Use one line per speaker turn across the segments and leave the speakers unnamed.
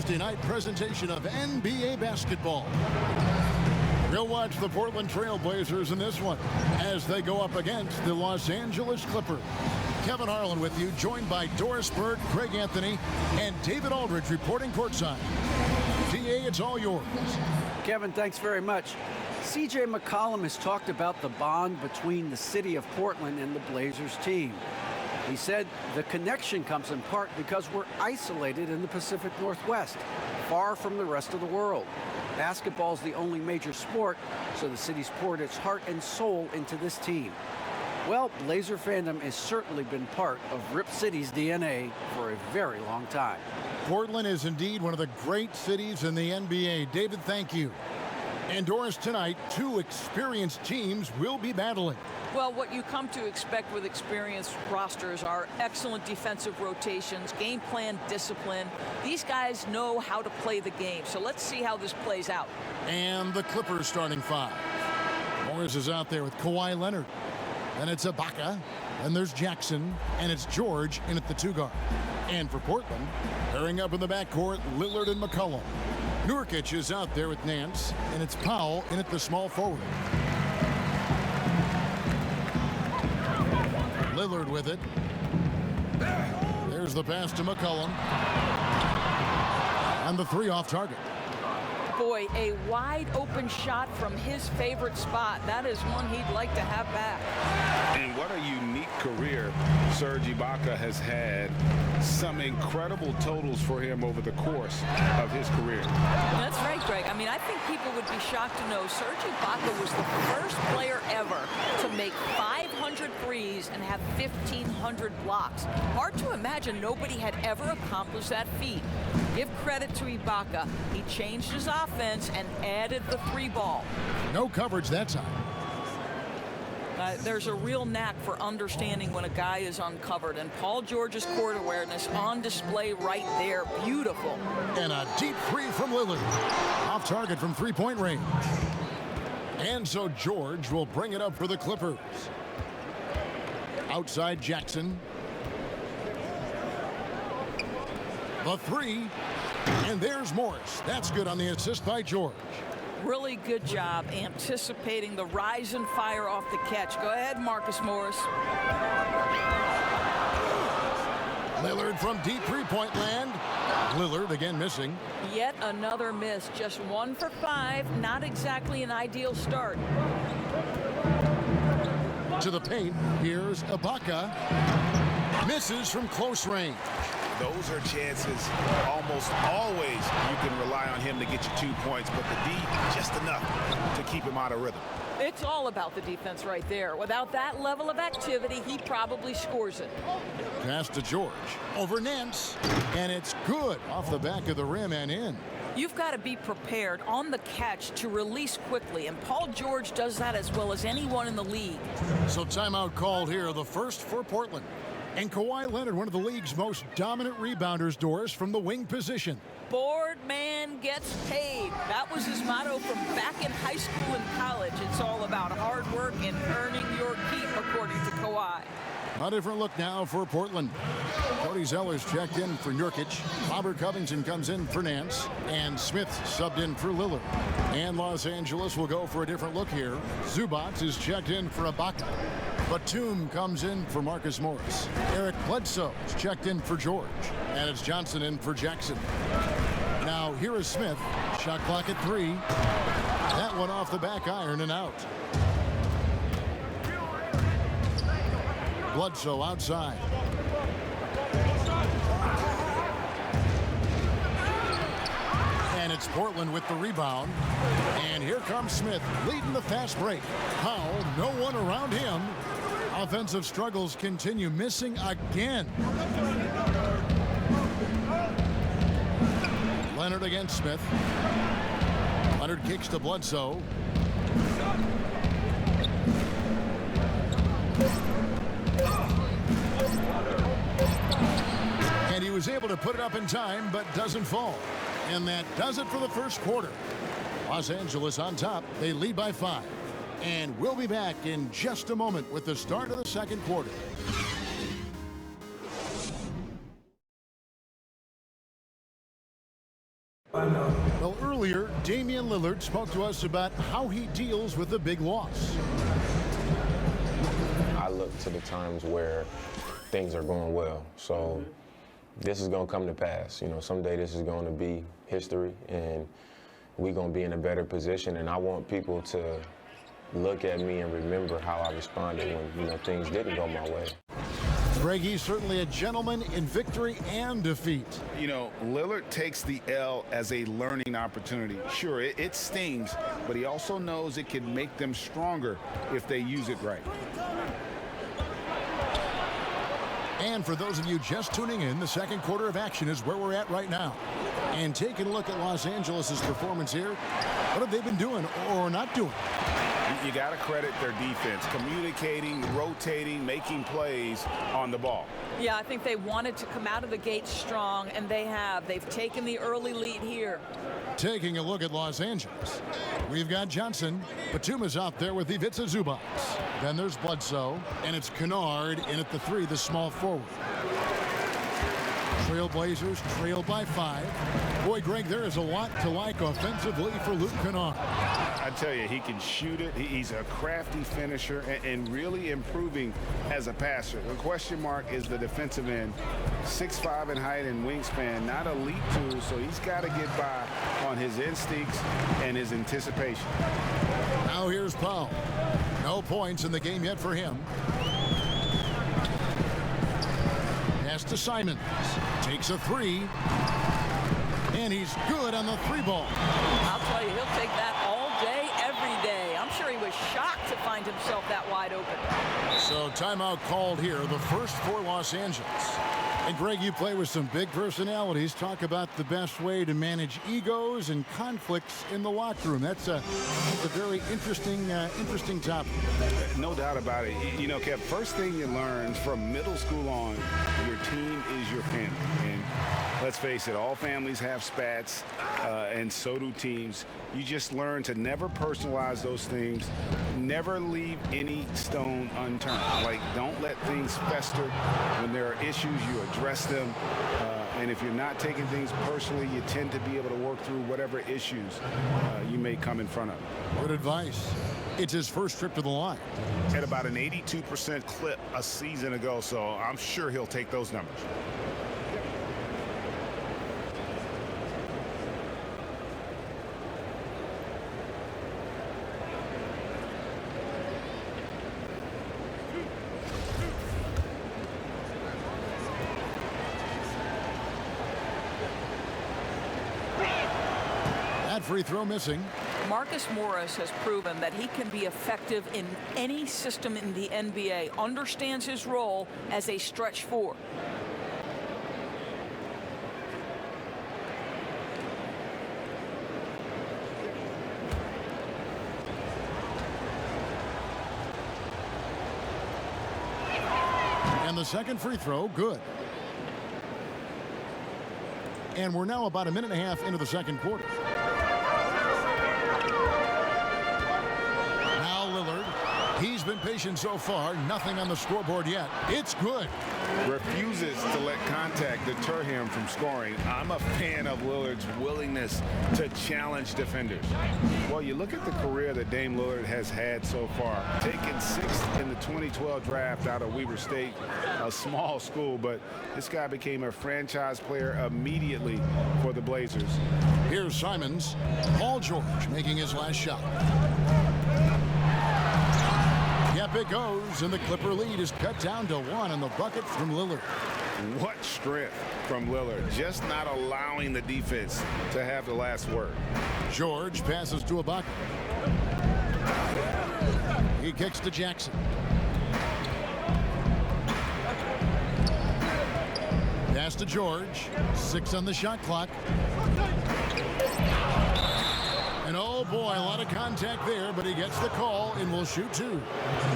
Thursday night presentation of NBA basketball. We'll watch the Portland Trail Blazers in this one as they go up against the Los Angeles Clippers. Kevin Harlan with you, joined by Doris Bird, Craig Anthony, and David Aldridge reporting courtside. DA, it's all yours.
Kevin, thanks very much. C.J. McCollum has talked about the bond between the city of Portland and the Blazers team. He said the connection comes in part because we're isolated in the Pacific Northwest, far from the rest of the world. Basketball's the only major sport, so the city's poured its heart and soul into this team. Well, Blazer fandom has certainly been part of Rip City's DNA for a very long time.
Portland is indeed one of the great cities in the NBA. David, thank you. And Doris, tonight, two experienced teams will be battling.
Well, what you come to expect with experienced rosters are excellent defensive rotations, game plan discipline. These guys know how to play the game, so let's see how this plays out.
And the Clippers starting five. Morris is out there with Kawhi Leonard. And it's Ibaka, and there's Jackson, and it's George in at the two guard. And for Portland, pairing up in the backcourt, Lillard and McCollum. Nurkic is out there with Nance, and it's Powell in at the small forward. Lillard with it. There's the pass to McCollum. And the three off target.
Boy, a wide open shot from his favorite spot. That is one he'd like to have back.
And what a unique career Serge Ibaka has had. Some incredible totals for him over the course of his career.
That's right, Greg. I mean, I think people would be shocked to know Serge Ibaka was the first player ever to make 500 threes and have 1,500 blocks. Hard to imagine nobody had ever accomplished that feat. Give credit to Ibaka. He changed his offense and added the three ball.
No coverage that time.
There's a real knack for understanding when a guy is uncovered, and Paul George's court awareness on display right there. Beautiful.
And a deep three from Lillard. Off target from three-point range. And so George will bring it up for the Clippers. Outside Jackson. The three. And there's Morris. That's good on the assist by George.
Really good job anticipating the rise and fire off the catch. Go ahead, Marcus Morris.
Lillard from deep three-point land. Lillard again missing.
Yet another miss. Just 1 for 5. Not exactly an ideal start.
To the paint. Here's Ibaka. Misses from close range.
Those are chances almost always you can rely on him to get you 2 points, but the D just enough to keep him out of rhythm.
It's all about the defense right there. Without that level of activity, he probably scores it.
Pass to George. Over Nance. And it's good off the back of the rim and in.
You've got to be prepared on the catch to release quickly, and Paul George does that as well as anyone in the league.
So timeout called here, the first for Portland. And Kawhi Leonard, one of the league's most dominant rebounders, Doris, from the wing position.
Board man gets paid. That was his motto from back in high school and college. It's all about hard work and earning your keep, according to Kawhi.
A different look now for Portland. Cody Zeller's checked in for Nurkic. Robert Covington comes in for Nance. And Smith subbed in for Lillard. And Los Angeles will go for a different look here. Zubac is checked in for Ibaka. Batum comes in for Marcus Morris. Eric Bledsoe is checked in for George. And it's Johnson in for Jackson. Now here is Smith. Shot clock at 3. That one off the back iron and out. Bledsoe outside. And it's Portland with the rebound. And here comes Smith leading the fast break. Powell, no one around him. Offensive struggles continue, missing again. Leonard against Smith. Leonard kicks to Bledsoe. And he was able to put it up in time, but doesn't fall. And that does it for the first quarter. Los Angeles on top. They lead by 5. And we'll be back in just a moment with the start of the second quarter. Well, earlier, Damian Lillard spoke to us about how he deals with a big loss.
I look to the times where things are going well. So this is going to come to pass. You know, someday this is going to be history, and we're going to be in a better position. And I want people to look at me and remember how I responded when, you know, things didn't go my way.
Greggy's certainly a gentleman in victory and defeat.
You know, Lillard takes the L as a learning opportunity. Sure, it stings, but he also knows it can make them stronger if they use it right.
And for those of you just tuning in, the second quarter of action is where we're at right now. And taking a look at Los Angeles' performance here, what have they been doing or not doing?
You got to credit their defense, communicating, rotating, making plays on the ball.
Yeah, I think they wanted to come out of the gate strong, and they have. They've taken the early lead here.
Taking a look at Los Angeles, we've got Johnson. Batuma's out there with Ivica Zubac. Then there's Bledsoe, and it's Kennard in at the 3, the small forward. Trailblazers trailed by 5. Boy, Greg, there is a lot to like offensively for Luke Kennard.
I tell you, he can shoot it. He's a crafty finisher and really improving as a passer. The question mark is the defensive end. 6'5" in height and wingspan, not elite too, so he's got to get by on his instincts and his anticipation.
Now here's Powell. No points in the game yet for him. Pass to Simons. Takes a 3. And he's good on the 3-ball.
I'll tell you, he'll take that all day, every day. I'm sure he was shocked to find himself that wide open.
So timeout called here, the first for Los Angeles. And Greg, you play with some big personalities. Talk about the best way to manage egos and conflicts in the locker room. That's a very interesting topic.
No doubt about it. You know, Kev, first thing you learn from middle school on, your team is your family. And let's face it, all families have spats, and so do teams. You just learn to never personalize those things, never leave any stone unturned. Like, don't let things fester. When there are issues, you address them. And if you're not taking things personally, you tend to be able to work through whatever issues you may come in front of.
Good advice. It's his first trip to the line.
At about an 82% clip a season ago, so I'm sure he'll take those numbers.
Free throw missing.
Marcus Morris has proven that he can be effective in any system in the NBA, understands his role as a stretch 4.
And the second free throw, good. And we're now about a minute and a half into the second quarter. He's been patient so far. Nothing on the scoreboard yet. It's good.
Refuses to let contact deter him from scoring. I'm a fan of Lillard's willingness to challenge defenders. Well, you look at the career that Dame Lillard has had so far. Taken 6th in the 2012 draft out of Weber State, a small school, but this guy became a franchise player immediately for the Blazers.
Here's Simons. Paul George making his last shot. Yep, it goes, and the Clipper lead is cut down to 1 on the bucket from Lillard.
What strength from Lillard, just not allowing the defense to have the last word.
George passes to Ibaka. He kicks to Jackson. Pass to George. 6 on the shot clock. And oh boy, a lot of contact there, but he gets the call and will shoot 2.
You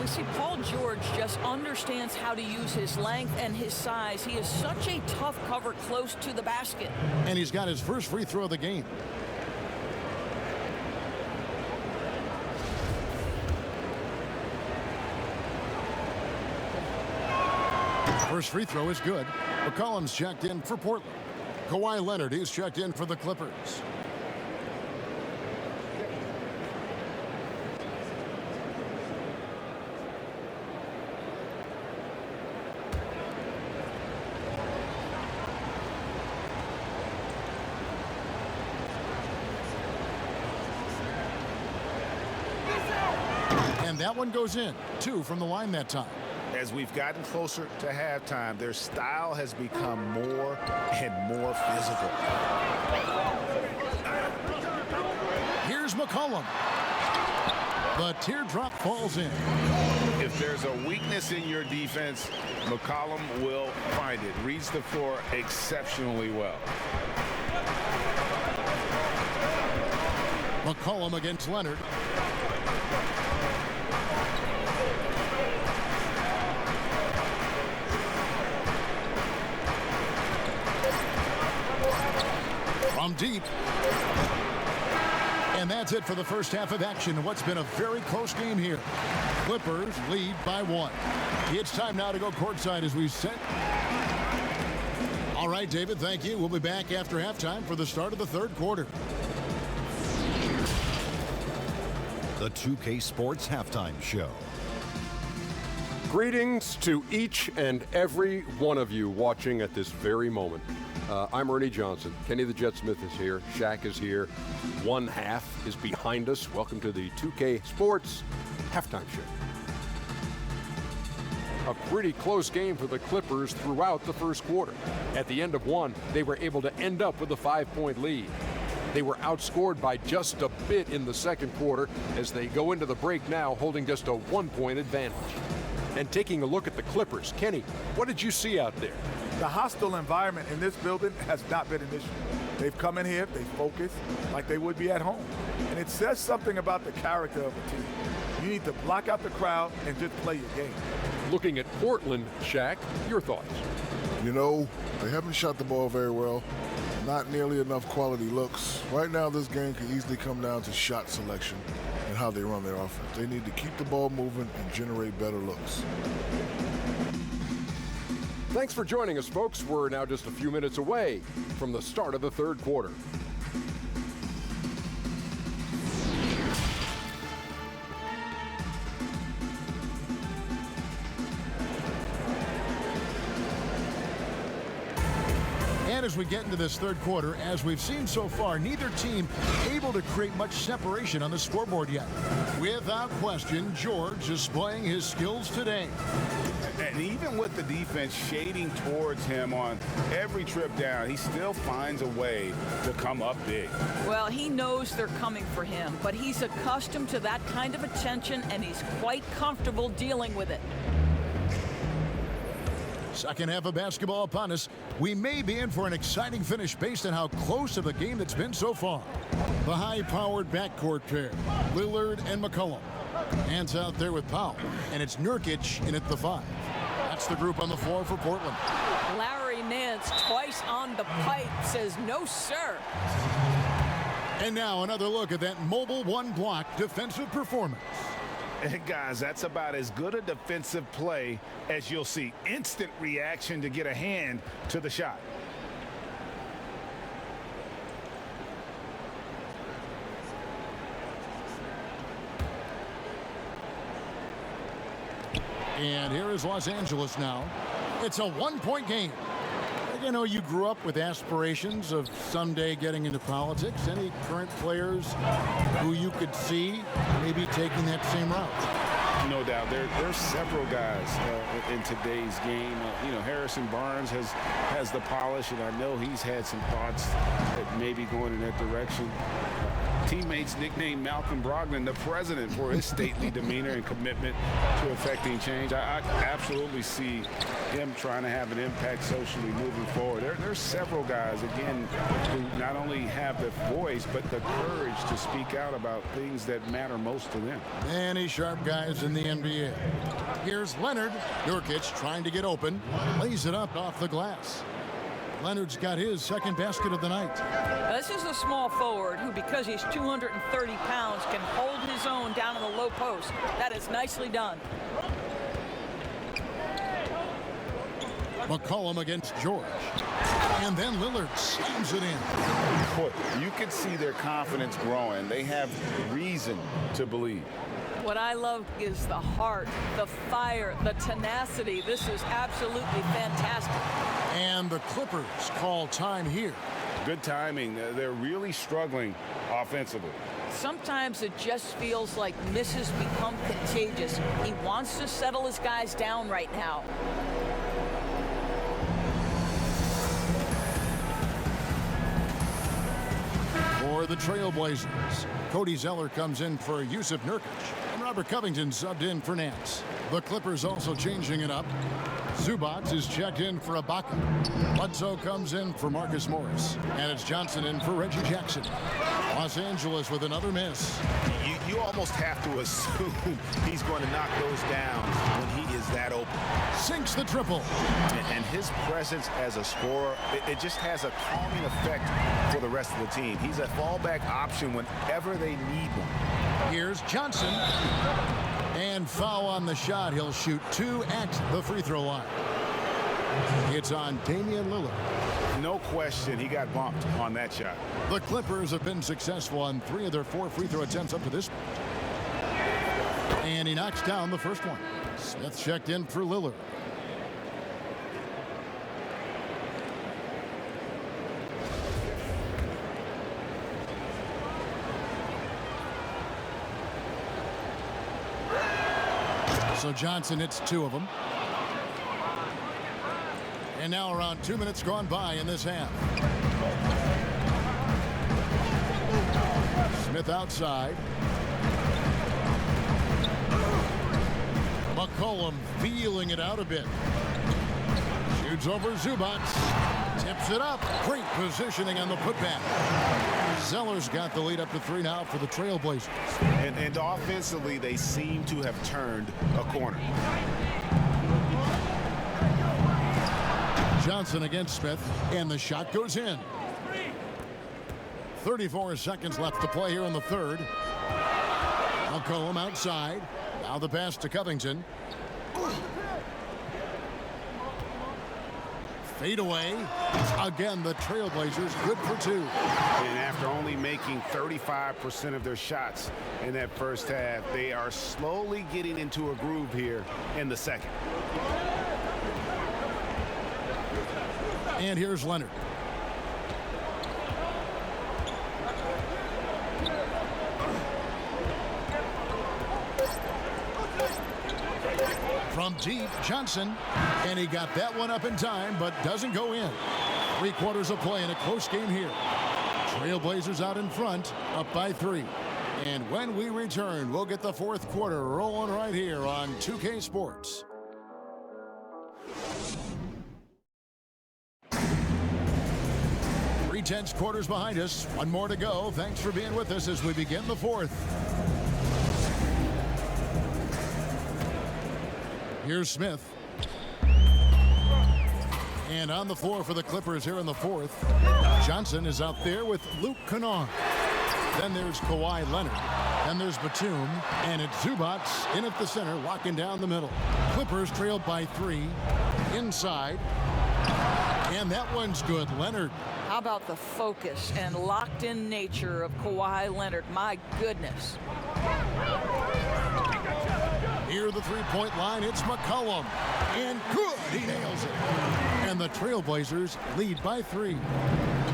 see, Paul George just understands how to use his length and his size. He is such a tough cover close to the basket.
And he's got his first free throw of the game. First free throw is good. McCollum's checked in for Portland. Kawhi Leonard is checked in for the Clippers. And that one goes in. 2 from the line that time.
As we've gotten closer to halftime, their style has become more and more physical.
Here's McCollum. The teardrop falls in.
If there's a weakness in your defense, McCollum will find it. Reads the floor exceptionally well.
McCollum against Leonard. From deep. And that's it for the first half of action in what's been a very close game here. Clippers lead by 1. It's time now to go courtside as we set. All right, David, thank you. We'll be back after halftime for the start of the third quarter.
The 2K Sports Halftime Show.
Greetings to each and every one of you watching at this very moment. I'm Ernie Johnson. Kenny the Jet Smith is here. Shaq is here. One half is behind us. Welcome to the 2K Sports Halftime Show. A pretty close game for the Clippers throughout the first quarter. At the end of one, they were able to end up with a 5-point lead. They were outscored by just a bit in the second quarter as they go into the break now holding just a 1-point advantage. And taking a look at the Clippers, Kenny, what did you see out there?
The hostile environment in this building has not been an issue. They've come in here, they focus like they would be at home. And it says something about the character of a team. You need to block out the crowd and just play your game.
Looking at Portland, Shaq, your thoughts?
You know, they haven't shot the ball very well. Not nearly enough quality looks. Right now, this game can easily come down to shot selection and how they run their offense. They need to keep the ball moving and generate better looks.
Thanks for joining us, folks. We're now just a few minutes away from the start of the third quarter.
And as we get into this third quarter, as we've seen so far, neither team able to create much separation on the scoreboard yet. Without question, George displaying his skills today.
And even with the defense shading towards him on every trip down, he still finds a way to come up big.
Well, he knows they're coming for him, but he's accustomed to that kind of attention, and he's quite comfortable dealing with it.
Second half of basketball upon us. We may be in for an exciting finish based on how close of a game that's been so far. The high-powered backcourt pair, Lillard and McCollum. Hands out there with Powell, and it's Nurkic in at the 5. That's the group on the floor for Portland.
Larry Nance twice on the pipe says no, sir.
And now another look at that mobile one-block defensive performance.
And guys, that's about as good a defensive play as you'll see. Instant reaction to get a hand to the shot.
And here is Los Angeles now. It's a one-point game. You know, you grew up with aspirations of someday getting into politics. Any current players who you could see maybe taking that same route?
No doubt. There's several guys in today's game. You know, Harrison Barnes has the polish, and I know he's had some thoughts that maybe going in that direction. Teammates nicknamed Malcolm Brogdon the president for his stately demeanor and commitment to affecting change. I absolutely see him trying to have an impact socially moving forward. There's several guys, again, who not only have the voice, but the courage to speak out about things that matter most to them.
Many sharp guys in the NBA. Here's Leonard. Nurkic trying to get open. Lays it up off the glass. Leonard's got his second basket of the night.
This is a small forward who, because he's 230 pounds, can hold his own down in the low post. That is nicely done.
McCollum against George. And then Lillard slams it in.
Boy, you can see their confidence growing. They have reason to believe.
What I love is the heart, the fire, the tenacity. This is absolutely fantastic.
And the Clippers call time here.
Good timing. They're really struggling offensively.
Sometimes it just feels like misses become contagious. He wants to settle his guys down right now.
For the Trailblazers, Cody Zeller comes in for Yusuf Nurkic, and Robert Covington subbed in for Nance. The Clippers also changing it up. Zubac is checked in for Ibaka. Bledsoe comes in for Marcus Morris, and it's Johnson in for Reggie Jackson. Los Angeles with another miss.
You almost have to assume he's going to knock those down when he is that open.
Sinks the triple.
And his presence as a scorer, it just has a calming effect for the rest of the team. He's a fallback option whenever they need one.
Here's Johnson. And foul on the shot. He'll shoot 2 at the free throw line. It's on Damian Lillard.
No question, he got bumped on that shot.
The Clippers have been successful on 3 of their 4 free throw attempts up to this point. And he knocks down the first one. Smith checked in for Lillard. So Johnson hits 2 of them. And now around 2 minutes gone by in this half. Smith outside. McCollum feeling it out a bit. Shoots over Zubac. Tips it up. Great positioning on the putback. Zeller's got the lead up to 3 now for the Trailblazers.
And offensively, they seem to have turned a corner.
Johnson against Smith, and the shot goes in. 34 seconds left to play here in the third. McCollum outside. Now the pass to Covington. Fade away. Again, the Trailblazers good for 2.
And after only making 35% of their shots in that first half, they are slowly getting into a groove here in the second.
And here's Leonard. From deep, Johnson. And he got that one up in time, but doesn't go in. 3 quarters of play in a close game here. Trailblazers out in front, up by 3. And when we return, we'll get the 4th quarter rolling right here on 2K Sports. Tense quarters behind us. 1 more to go. Thanks for being with us as we begin the 4th. Here's Smith. And on the floor for the Clippers here in the 4th. Johnson is out there with Luke Kennard. Then there's Kawhi Leonard. Then there's Batum. And it's Zubac in at the center, locking down the middle. Clippers trailed by 3. Inside. And that one's good. Leonard.
How about the focus and locked-in nature of Kawhi Leonard? My goodness.
Near the three-point line, it's McCollum. And good, he nails it. And the Trailblazers lead by 3.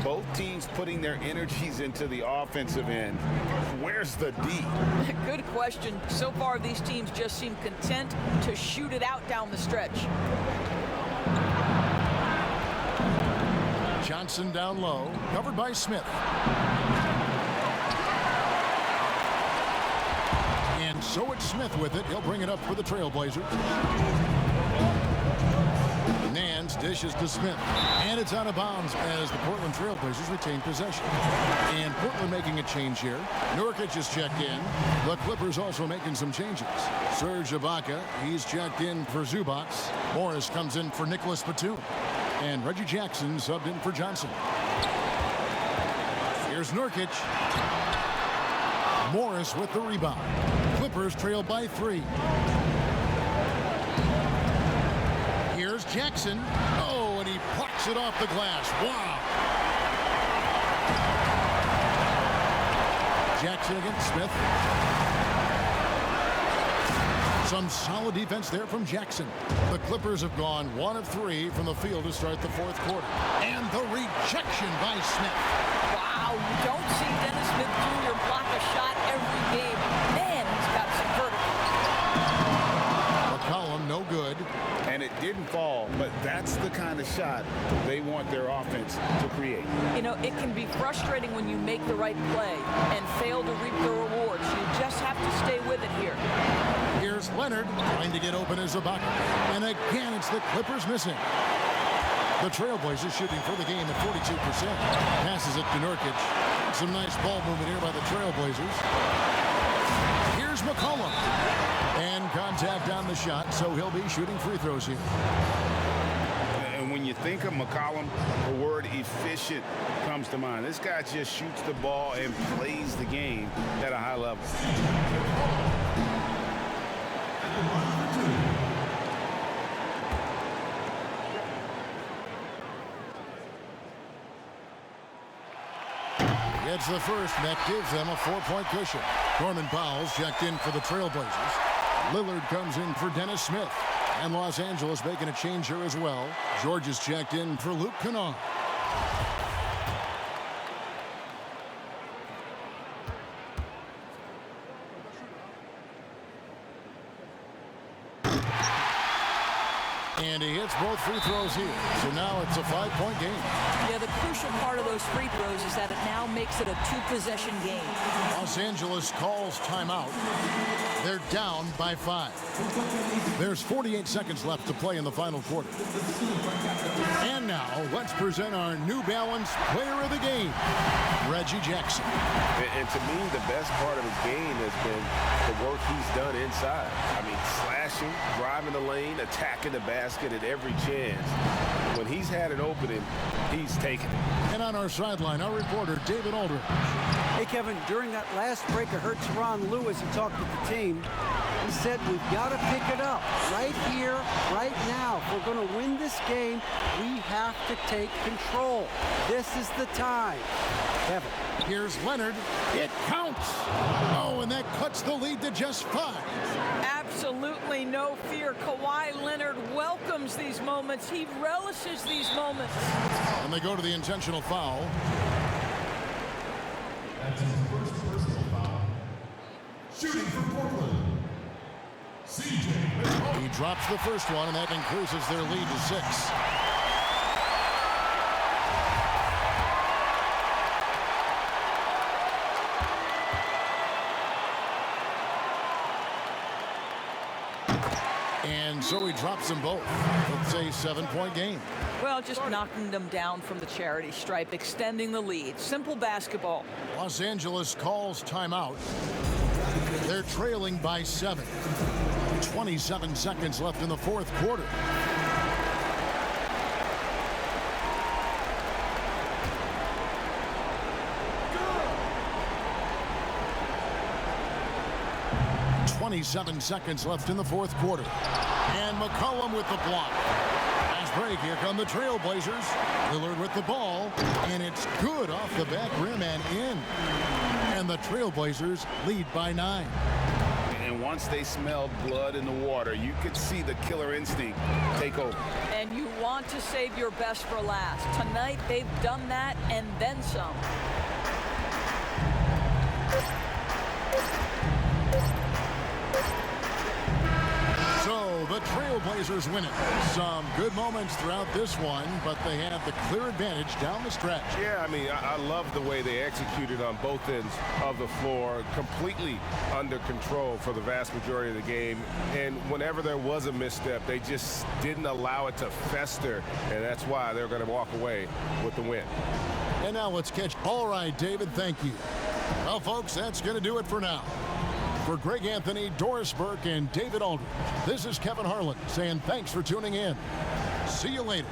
Both teams putting their energies into the offensive end. Where's the D?
Good question. So far, these teams just seem content to shoot it out down the stretch.
Johnson down low, covered by Smith. And so it's Smith with it. He'll bring it up for the Trailblazers. Nance dishes to Smith. And it's out of bounds as the Portland Trailblazers retain possession. And Portland making a change here. Nurkic is checked in. The Clippers also making some changes. Serge Ibaka, he's checked in for Zubac. Morris comes in for Nicholas Batum. And Reggie Jackson subbed in for Johnson. Here's Nurkic. Morris with the rebound. Clippers trail by 3. Here's Jackson. Oh, and he he plucks it off the glass. Wow. Jackson against Smith. Some solid defense there from Jackson. The Clippers have gone 1 of 3 from the field to start the fourth quarter. And the rejection by Smith.
Wow, you don't see Dennis Smith Jr. block a shot every game. Man, he's got some vertical.
McCollum, no good.
And it didn't fall, but that's the kind of shot they want their offense to create.
You know, it can be frustrating when you make the right play and fail to reap the rewards. You just have to stay with it here.
Here's Leonard trying to get open as Ibaka. And again, it's the Clippers missing. The Trailblazers shooting for the game at 42%. Passes it to Nurkic. Some nice ball movement here by the Trailblazers. Here's McCollum. And contact on the shot, so he'll be shooting free throws here.
And when you think of McCollum, the word efficient comes to mind. This guy just shoots the ball and plays the game at a high level.
It's the first, and that gives them a 4-point cushion. Norman Powell's checked in for the Trailblazers. Lillard comes in for Dennis Smith. And Los Angeles making a change here as well. George is checked in for Luke Kennard. And he hits both free throws here. So now it's a 5-point game.
Yeah, the crucial part of those free throws is that it now makes it a 2-possession game.
Los Angeles calls timeout. They're down by 5. There's 48 seconds left to play in the final quarter. And now, let's present our New Balance player of the game, Reggie Jackson.
And to me, the best part of his game has been the work he's done inside. I mean, slashing, driving the lane, attacking the basket at every chance. When he's had an opening, he's taken it.
And on our sideline, our reporter, David Aldridge.
Hey, Kevin, during that last break, I heard Teron Lewis, he talked with the team. He said, we've got to pick it up right here, right now. If we're going to win this game, we have to take control. This is the time. Kevin.
Here's Leonard. It counts. Oh, and that cuts the lead to just 5.
Absolutely no fear. Kawhi Leonard welcomes these moments. He relishes these moments.
And they go to the intentional foul.
That's his first personal foul. Shooting for Portland, CJ.
He drops the first one, and that increases their lead to 6. And so he drops them both. It's a 7-point game.
Well, just knocking them down from the charity stripe, extending the lead. Simple basketball.
Los Angeles calls timeout. They're trailing by 7. 27 seconds left in the fourth quarter. Seconds left in the fourth quarter. And McCollum with the block. Fast break. Here come the Trailblazers. Lillard with the ball. And it's good off the back rim and in. And the Trailblazers lead by 9.
And once they smelled blood in the water, you could see the killer instinct take over.
And you want to save your best for last. Tonight, they've done that and then some.
So the Trailblazers win it. Some good moments throughout this one, but they have the clear advantage down the stretch.
Yeah, I mean, I love the way they executed on both ends of the floor, completely under control for the vast majority of the game. And whenever there was a misstep, they just didn't allow it to fester, and that's why they're going to walk away with the win.
And now let's catch. All right, David, thank you. Well, folks, that's going to do it for now. For Greg Anthony, Doris Burke, and David Aldridge, this is Kevin Harlan saying thanks for tuning in. See you later.